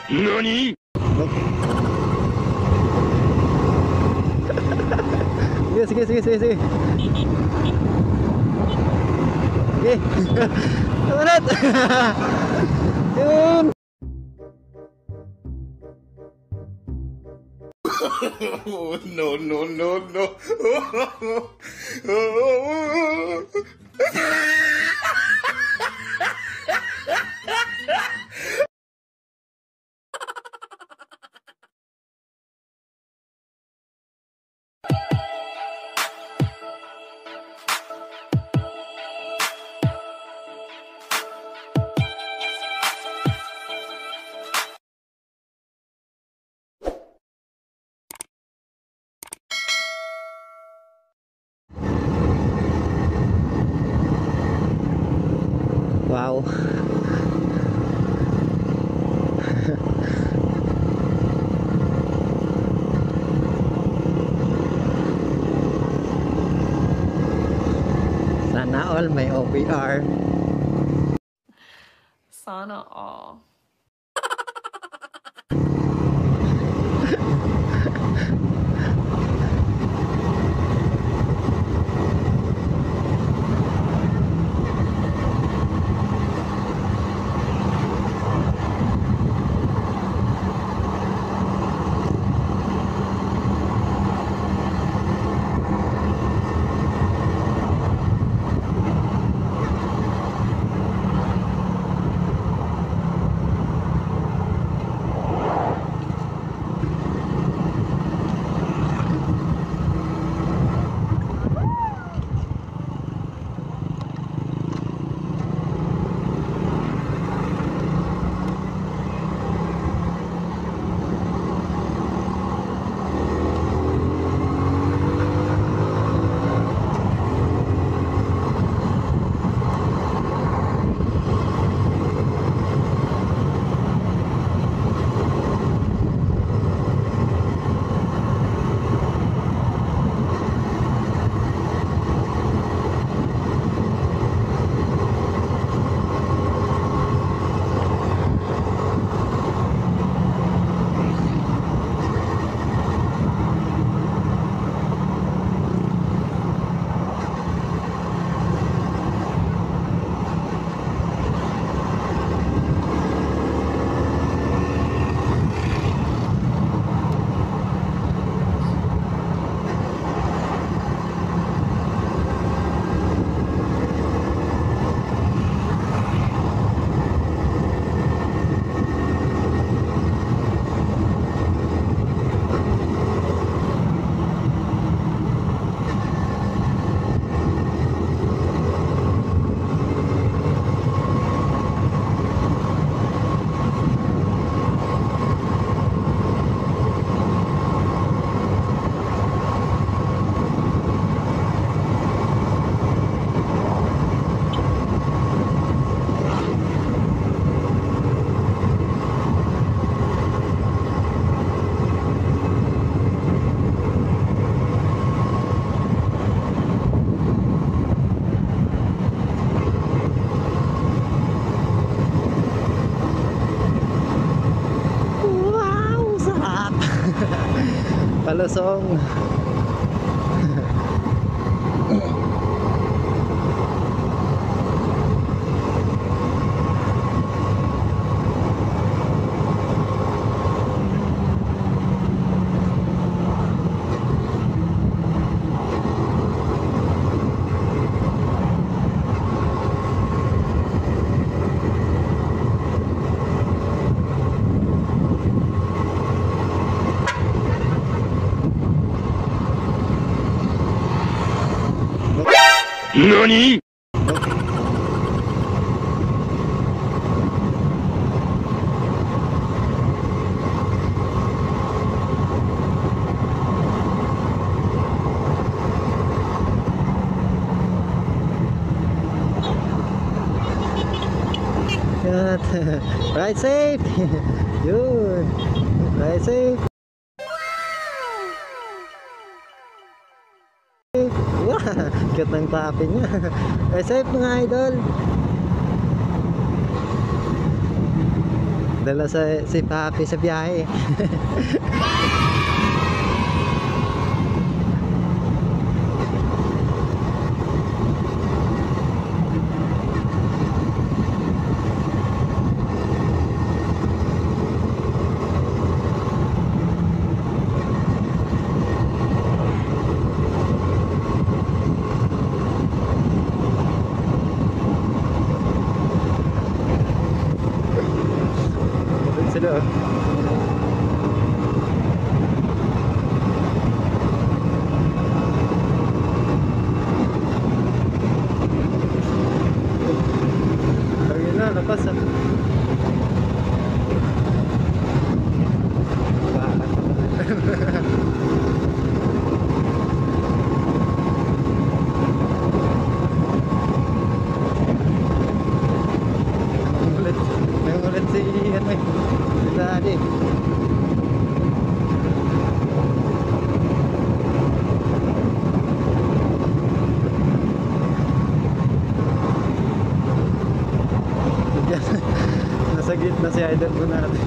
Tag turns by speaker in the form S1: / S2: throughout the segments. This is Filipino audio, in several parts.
S1: NANI?!
S2: Sige, sige, sige, sige. Sige. Ulit. Yun.
S1: No, no, no, no.
S2: Wow. Sana all may OPR.
S3: Sana all.
S2: Palusong.
S1: NANI?!
S2: Ride safe. Yun. Ride safe. Wow, cute ng tapping niya. Ride safe mga idol. Dala si Papi sa biyahe. Sila oh. Ayun na, lapas ah. Nangulit si ano eh. Si Daddy. Nasa gitna si idol po natin.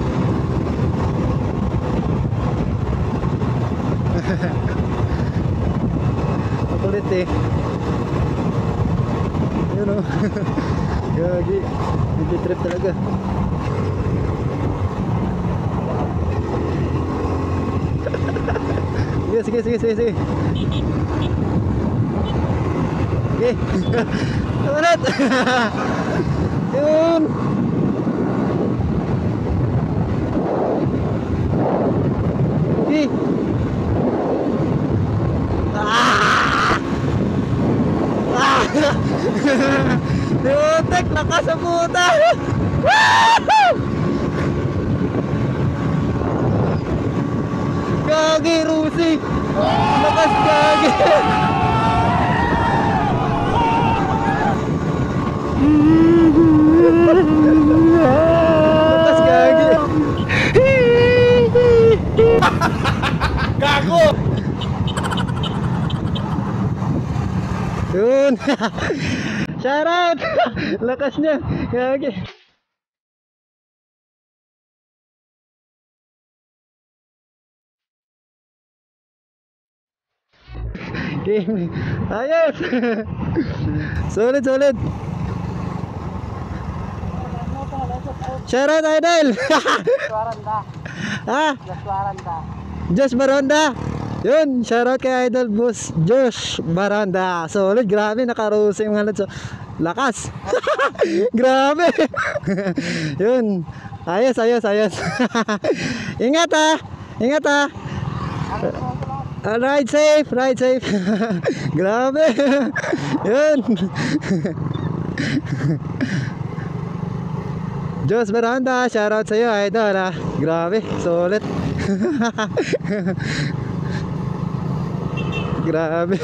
S2: Makulit eh. Yun o. Gagi. Hindi trip talaga. Sige. Sige. Ulit. Yun. Sige. Dutek, lakas sa puta. Gagi, Rusi. Lakas gagi. Lakas gagi.
S1: Gago!
S2: Yun. Shout out. Lakas niya. Gagi. Game. Ayos. Solid. Shout out idol. Ha? Josh Baranda. Yun, shoutout kay idol boss Josh Baranda. Solid, grabe, nakarusing mga lads. Lakas. Grabe. Yun. Ayos. Ingat ha. Ride safe. Grabe. Yun. Josh Baranda, shoutout sa iyo idol ha. Grabe, solid. Grabe.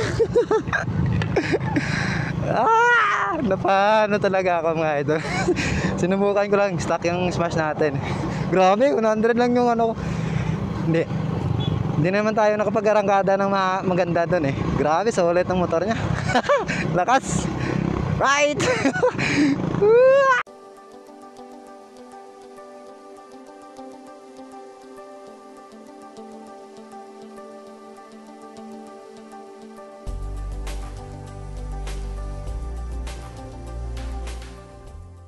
S2: Napano talaga ako mga idol. Sinubukan ko lang, stock yung smash natin. Grabe, 100 lang yung ano. Hindi naman tayo nakapag-arangkada ng maganda doon eh. Grabe, solid ang motor niya. Lakas. Right.